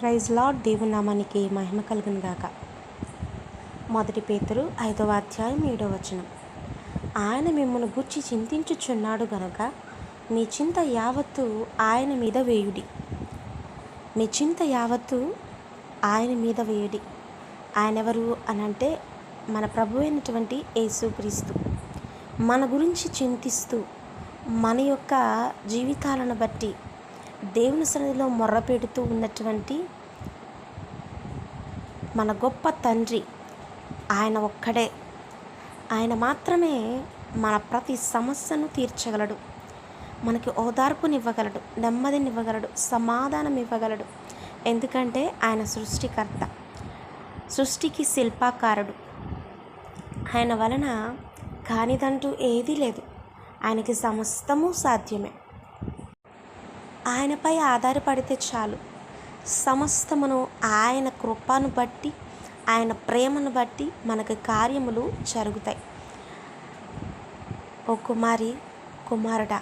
Praise lord. దేవుని నామానికి మహిమ కలుగును గాక. 1 పేతురు 5వ అధ్యాయం 7వ వచనం. ఆయన మిమ్మల్ని గూర్చి చింతించుచున్నాడు గనుక మీ చింత యావత్తు ఆయన మీద వేయుడి. మీ చింత యావత్తు ఆయన మీద వేయుడి. ఆయన ఎవరు అనంటే మన ప్రభు అయినటువంటి యేసుక్రీస్తు. మన గురించి చింతిస్తూ మన యొక్క జీవితాలను బట్టి దేవుని సన్నిధిలో మొర్రపెడుతూ ఉన్నటువంటి మన గొప్ప తండ్రి ఆయన ఒక్కడే. ఆయన మాత్రమే మన ప్రతి సమస్యను తీర్చగలడు, మనకి ఓదార్పునివ్వగలడు, నెమ్మదినివ్వగలడు, సమాధానం ఇవ్వగలడు. ఎందుకంటే ఆయన సృష్టికర్త, సృష్టికి శిల్పాకారుడు. ఆయన వలన కానిదంటూ ఏదీ లేదు. ఆయనకి సమస్తము సాధ్యమే. ఆయనపై ఆధారపడితే చాలు, సమస్తమును ఆయన కృపను బట్టి, ఆయన ప్రేమను బట్టి మనకు కార్యములు జరుగుతాయి. ఓ కుమారి, కుమారుడా,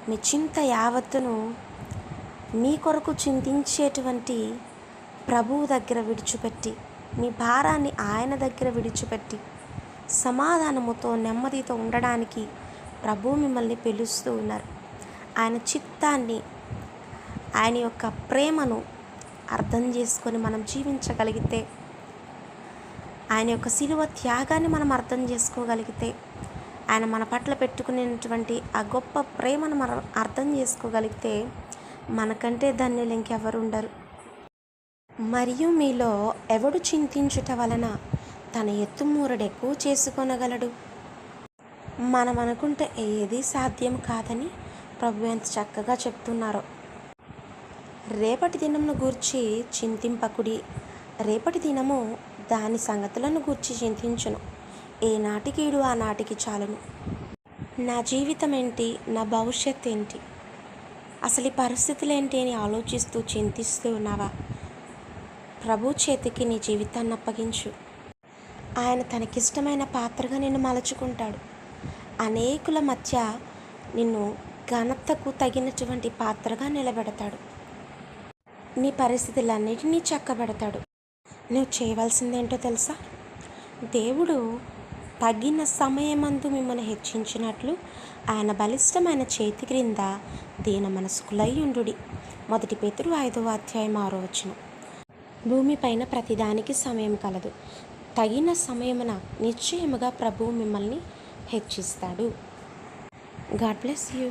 మీ చింత యావత్తును మీ కొరకు చింతించేటువంటి ప్రభువు దగ్గర విడిచిపెట్టి, మీ భారాన్ని ఆయన దగ్గర విడిచిపెట్టి సమాధానముతో నెమ్మదితో ఉండడానికి ప్రభువు మిమ్మల్ని పిలుస్తూ ఉన్నారు. ఆయన చిత్తాన్ని, ఆయన యొక్క ప్రేమను అర్థం చేసుకొని మనం జీవించగలిగితే, ఆయన యొక్క శిలువ త్యాగాన్ని మనం అర్థం చేసుకోగలిగితే, ఆయన మన పట్ల పెట్టుకునేటువంటి ఆ గొప్ప ప్రేమను మనం అర్థం చేసుకోగలిగితే మనకంటే ధన్యులు ఇంకెవరు ఉండరు. మరియు మీలో ఎవడు చింతించుట వలన తన ఎత్తుమూరడు ఎక్కువ చేసుకొనగలడు. మనం అనుకుంటే ఏది సాధ్యం కాదని ప్రభు ఎంత చక్కగా చెప్తున్నారో. రేపటి దినమును గూర్చి చింతింపకుడి, రేపటి దినము దాని సంగతులను గూర్చి చింతించును. ఏ నాటికీడు ఆ నాటికి చాలును. నా జీవితం ఏంటి, నా భవిష్యత్ ఏంటి, అసలు ఈ పరిస్థితులు ఏంటి అని ఆలోచిస్తూ చింతిస్తూ ఉన్నావా? ప్రభు చేతికి నీ జీవితాన్ని అప్పగించు. ఆయన తనకిష్టమైన పాత్రగా నిన్ను మలుచుకుంటాడు. అనేకుల మధ్య నిన్ను ఘనతకు తగినటువంటి పాత్రగా నిలబెడతాడు. నీ పరిస్థితులన్నిటినీ చక్కబెడతాడు. నువ్వు చేయవలసిందేంటో తెలుసా? దేవుడు తగిన సమయమందు మిమ్మల్ని హెచ్చించినట్లు ఆయన బలిష్టమైన చేతి క్రింద దీన మనస్కులై ఉండుడి. 1 పేతురు 5వ అధ్యాయం 6వ వచనం. భూమిపైన ప్రతిదానికి సమయం కలదు. తగిన సమయమున నిశ్చయముగా ప్రభువు మిమ్మల్ని హెచ్చిస్తాడు. God bless you.